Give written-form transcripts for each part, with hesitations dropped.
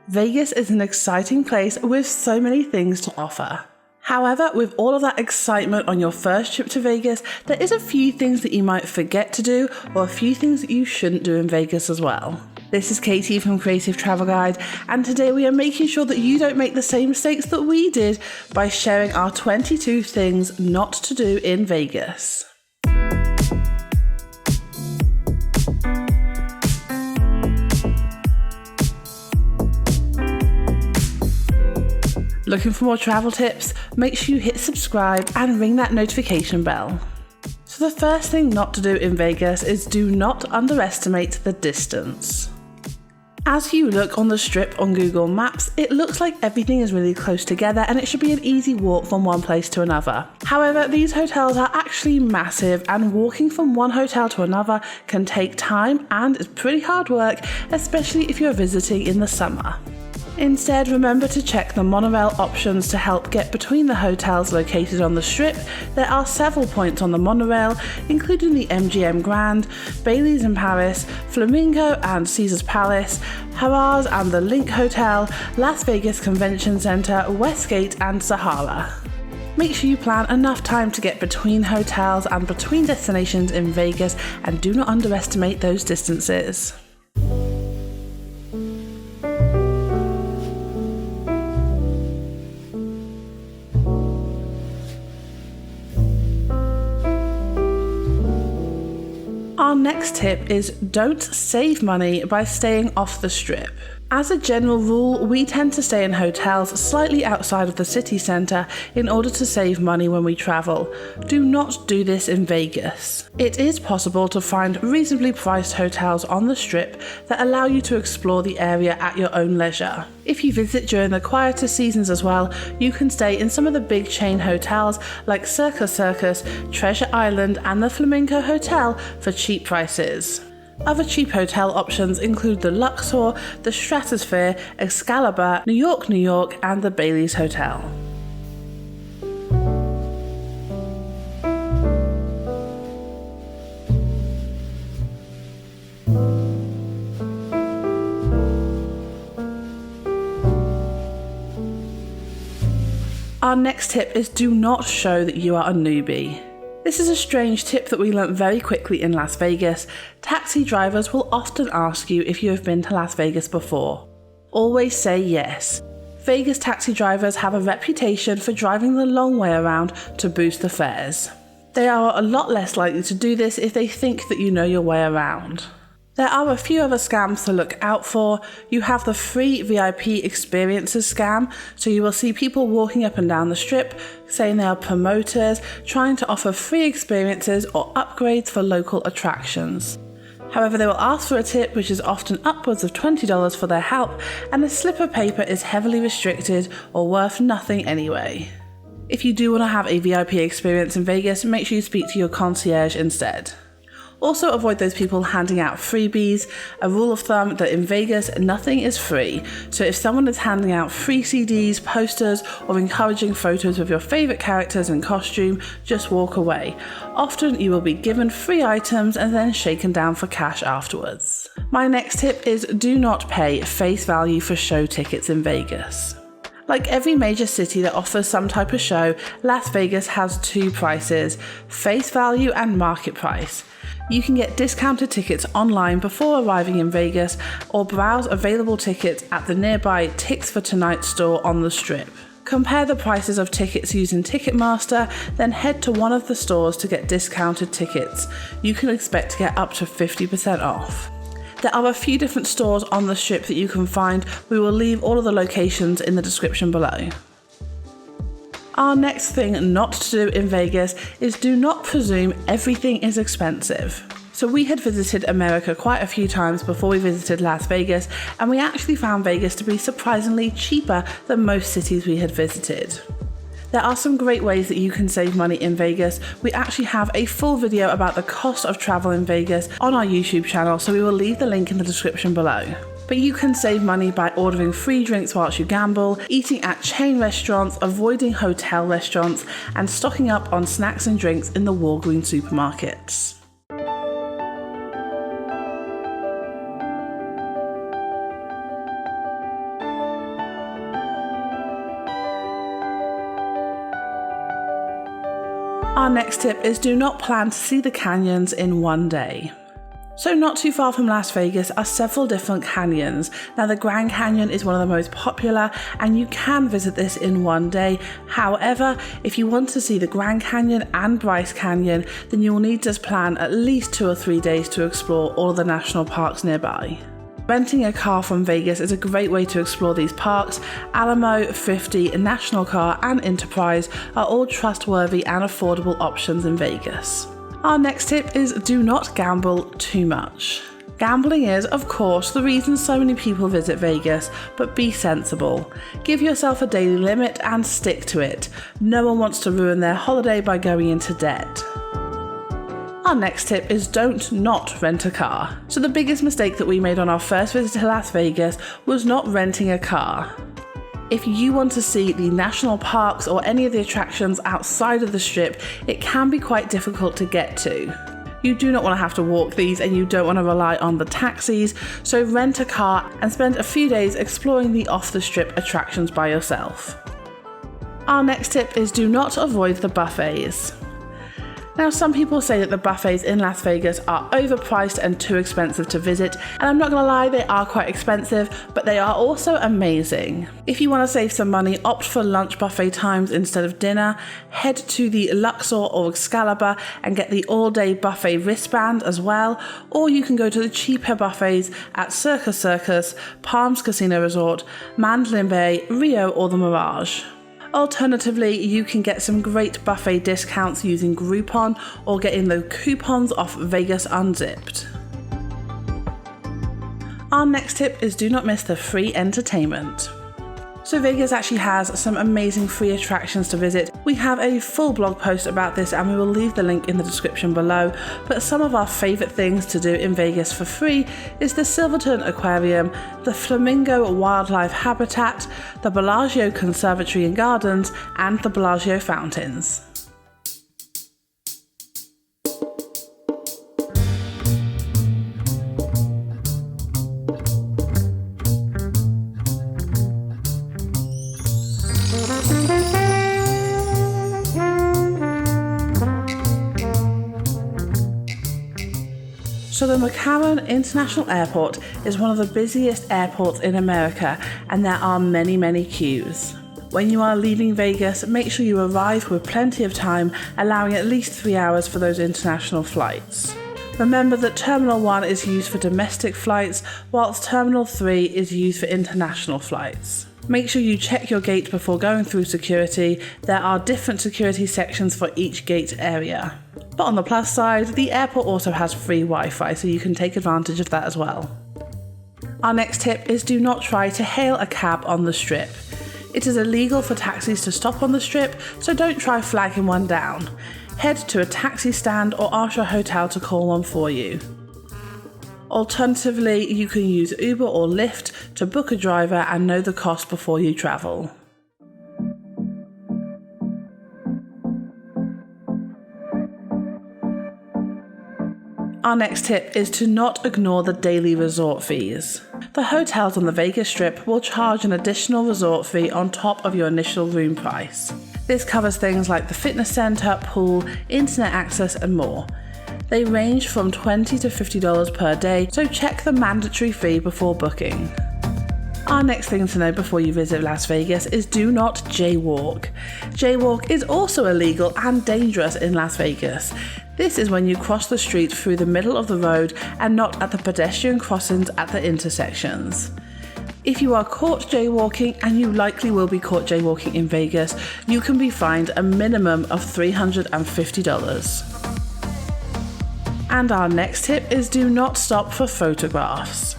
Vegas is an exciting place with so many things to offer. However, with all of that excitement on your first trip to Vegas, there is a few things that you might forget to do or a few things that you shouldn't do in Vegas as well. This is Katie from Creative Travel Guide, and today we are making sure that you don't make the same mistakes that we did by sharing our 22 things not to do in Vegas. Looking for more travel tips? Make sure you hit subscribe and ring that notification bell. So the first thing not to do in Vegas is do not underestimate the distance. As you look on the strip on Google Maps, it looks like everything is really close together and it should be an easy walk from one place to another. However, these hotels are actually massive and walking from one hotel to another can take time and is pretty hard work, especially if you're visiting in the summer. Instead, remember to check the monorail options to help get between the hotels located on the strip. There are several points on the monorail, including the MGM Grand, Bailey's in Paris, Flamingo and Caesars Palace, Harrah's and the Link Hotel, Las Vegas Convention Center, Westgate and Sahara. Make sure you plan enough time to get between hotels and between destinations in Vegas, and do not underestimate those distances. Our next tip is don't save money by staying off the strip. As a general rule, we tend to stay in hotels slightly outside of the city centre in order to save money when we travel. Do not do this in Vegas. It is possible to find reasonably priced hotels on the strip that allow you to explore the area at your own leisure. If you visit during the quieter seasons as well, you can stay in some of the big chain hotels like Circus, Treasure Island and the Flamingo Hotel for cheap prices. Other cheap hotel options include the Luxor, the Stratosphere, Excalibur, New York, and the Bailey's Hotel. Our next tip is do not show that you are a newbie. This is a strange tip that we learnt very quickly in Las Vegas. Taxi drivers will often ask you if you have been to Las Vegas before. Always say yes. Vegas taxi drivers have a reputation for driving the long way around to boost the fares. They are a lot less likely to do this if they think that you know your way around. There are a few other scams to look out for. You have the free VIP experiences scam, so you will see people walking up and down the strip saying they are promoters, trying to offer free experiences or upgrades for local attractions. However, they will ask for a tip, which is often upwards of $20 for their help, and the slip of paper is heavily restricted or worth nothing anyway. If you do want to have a VIP experience in Vegas, make sure you speak to your concierge instead. Also avoid those people handing out freebies. A rule of thumb that in Vegas, nothing is free. So if someone is handing out free CDs, posters, or encouraging photos of your favourite characters in costume, just walk away. Often you will be given free items and then shaken down for cash afterwards. My next tip is do not pay face value for show tickets in Vegas. Like every major city that offers some type of show, Las Vegas has two prices, face value and market price. You can get discounted tickets online before arriving in Vegas or browse available tickets at the nearby Tix for Tonight store on the strip. Compare the prices of tickets using Ticketmaster, then head to one of the stores to get discounted tickets. You can expect to get up to 50% off. There are a few different stores on the strip that you can find. We will leave all of the locations in the description below. Our next thing not to do in Vegas is do not presume everything is expensive. So we had visited America quite a few times before we visited Las Vegas, and we actually found Vegas to be surprisingly cheaper than most cities we had visited. There are some great ways that you can save money in Vegas. We actually have a full video about the cost of travel in Vegas on our YouTube channel, so we will leave the link in the description below. But you can save money by ordering free drinks whilst you gamble, eating at chain restaurants, avoiding hotel restaurants, and stocking up on snacks and drinks in the Walgreens supermarkets. Our next tip is do not plan to see the canyons in one day. So not too far from Las Vegas are several different canyons. Now the Grand Canyon is one of the most popular and you can visit this in one day. However, if you want to see the Grand Canyon and Bryce Canyon, then you will need to plan at least 2 or 3 days to explore all of the national parks nearby. Renting a car from Vegas is a great way to explore these parks. Alamo, 50, National Car and Enterprise are all trustworthy and affordable options in Vegas. Our next tip is do not gamble too much. Gambling is, of course, the reason so many people visit Vegas, but be sensible. Give yourself a daily limit and stick to it. No one wants to ruin their holiday by going into debt. Our next tip is don't not rent a car. So the biggest mistake that we made on our first visit to Las Vegas was not renting a car. If you want to see the national parks or any of the attractions outside of the strip, it can be quite difficult to get to. You do not want to have to walk these and you don't want to rely on the taxis, so rent a car and spend a few days exploring the off-the-strip attractions by yourself. Our next tip is do not avoid the buffets. Now, some people say that the buffets in Las Vegas are overpriced and too expensive to visit, and I'm not gonna lie, they are quite expensive, but they are also amazing. If you want to save some money, opt for lunch buffet times instead of dinner, head to the Luxor or Excalibur and get the all-day buffet wristband as well, or you can go to the cheaper buffets at Circus, Palms Casino Resort, Mandalay Bay, Rio or the Mirage. Alternatively, you can get some great buffet discounts using Groupon or getting the coupons off Vegas Unzipped. Our next tip is do not miss the free entertainment. So Vegas actually has some amazing free attractions to visit. We have a full blog post about this and we will leave the link in the description below, but some of our favourite things to do in Vegas for free is the Silverton Aquarium, the Flamingo Wildlife Habitat, the Bellagio Conservatory and Gardens, and the Bellagio Fountains. So the McCarran International Airport is one of the busiest airports in America and there are many queues. When you are leaving Vegas, make sure you arrive with plenty of time, allowing at least 3 hours for those international flights. Remember that Terminal 1 is used for domestic flights, whilst Terminal 3 is used for international flights. Make sure you check your gate before going through security. There are different security sections for each gate area. But on the plus side, the airport also has free Wi-Fi, so you can take advantage of that as well. Our next tip is do not try to hail a cab on the strip. It is illegal for taxis to stop on the strip, so don't try flagging one down. Head to a taxi stand or ask your hotel to call one for you. Alternatively, you can use Uber or Lyft to book a driver and know the cost before you travel. Our next tip is to not ignore the daily resort fees. The hotels on the Vegas Strip will charge an additional resort fee on top of your initial room price. This covers things like the fitness center, pool, internet access and more. They range from $20 to $50 per day, so check the mandatory fee before booking. Our next thing to know before you visit Las Vegas is do not jaywalk. Jaywalk is also illegal and dangerous in Las Vegas. This is when you cross the street through the middle of the road and not at the pedestrian crossings at the intersections. If you are caught jaywalking, and you likely will be caught jaywalking in Vegas, you can be fined a minimum of $350. And our next tip is do not stop for photographs.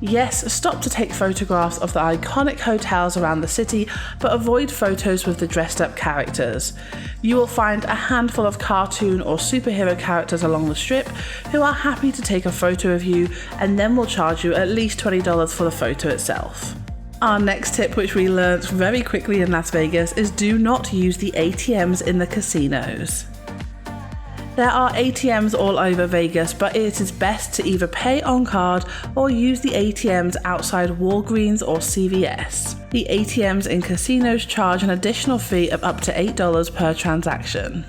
Yes, stop to take photographs of the iconic hotels around the city, but avoid photos with the dressed up characters. You will find a handful of cartoon or superhero characters along the strip who are happy to take a photo of you and then will charge you at least $20 for the photo itself. Our next tip, which we learnt very quickly in Las Vegas, is do not use the ATMs in the casinos. There are ATMs all over Vegas, but it is best to either pay on card or use the ATMs outside Walgreens or CVS. The ATMs in casinos charge an additional fee of up to $8 per transaction.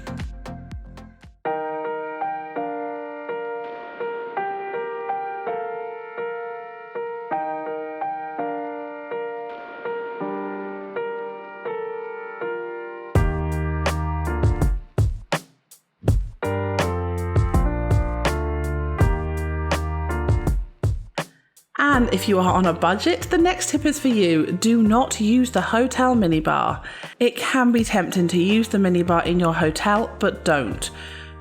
And if you are on a budget, the next tip is for you. Do not use the hotel minibar. It can be tempting to use the minibar in your hotel, but don't.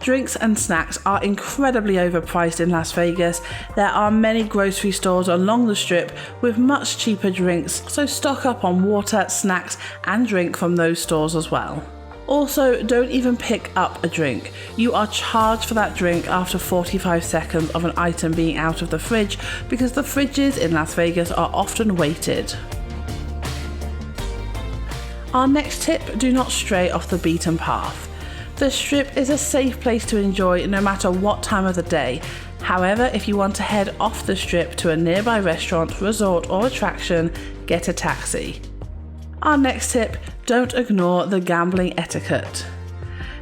Drinks and snacks are incredibly overpriced in Las Vegas. There are many grocery stores along the strip with much cheaper drinks, so stock up on water, snacks, and drink from those stores as well. Also, don't even pick up a drink. You are charged for that drink after 45 seconds of an item being out of the fridge because the fridges in Las Vegas are often weighted. Our next tip, do not stray off the beaten path. The strip is a safe place to enjoy no matter what time of the day. However, if you want to head off the strip to a nearby restaurant, resort, or attraction, get a taxi. Our next tip, don't ignore the gambling etiquette.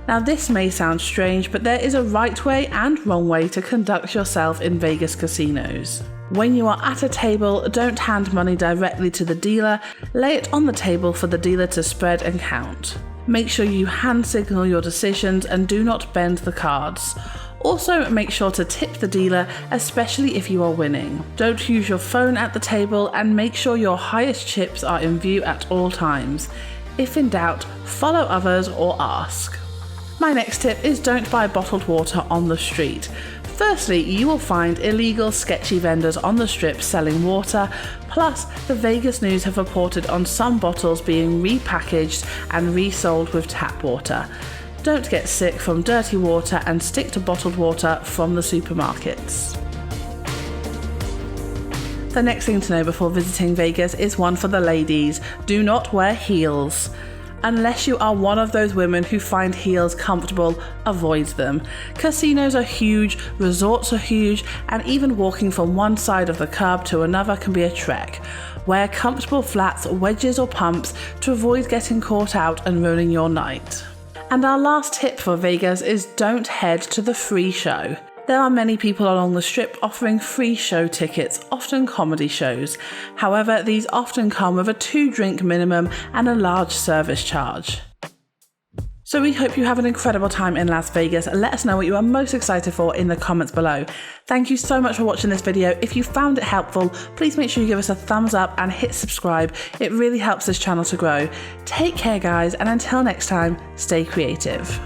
Now this may sound strange, but there is a right way and wrong way to conduct yourself in Vegas casinos. When you are at a table, don't hand money directly to the dealer, lay it on the table for the dealer to spread and count. Make sure you hand signal your decisions and do not bend the cards. Also, make sure to tip the dealer, especially if you are winning. Don't use your phone at the table and make sure your highest chips are in view at all times. If in doubt, follow others or ask. My next tip is don't buy bottled water on the street. Firstly, you will find illegal, sketchy vendors on the strip selling water, plus the Vegas News have reported on some bottles being repackaged and resold with tap water. Don't get sick from dirty water and stick to bottled water from the supermarkets. The next thing to know before visiting Vegas is one for the ladies. Do not wear heels. Unless you are one of those women who find heels comfortable, avoid them. Casinos are huge, resorts are huge, and even walking from one side of the curb to another can be a trek. Wear comfortable flats, wedges or pumps to avoid getting caught out and ruining your night. And our last tip for Vegas is don't head to the free show. There are many people along the strip offering free show tickets, often comedy shows. However, these often come with a 2-drink minimum and a large service charge. So we hope you have an incredible time in Las Vegas. Let us know what you are most excited for in the comments below. Thank you so much for watching this video. If you found it helpful, please make sure you give us a thumbs up and hit subscribe. It really helps this channel to grow. Take care guys, and until next time, stay creative.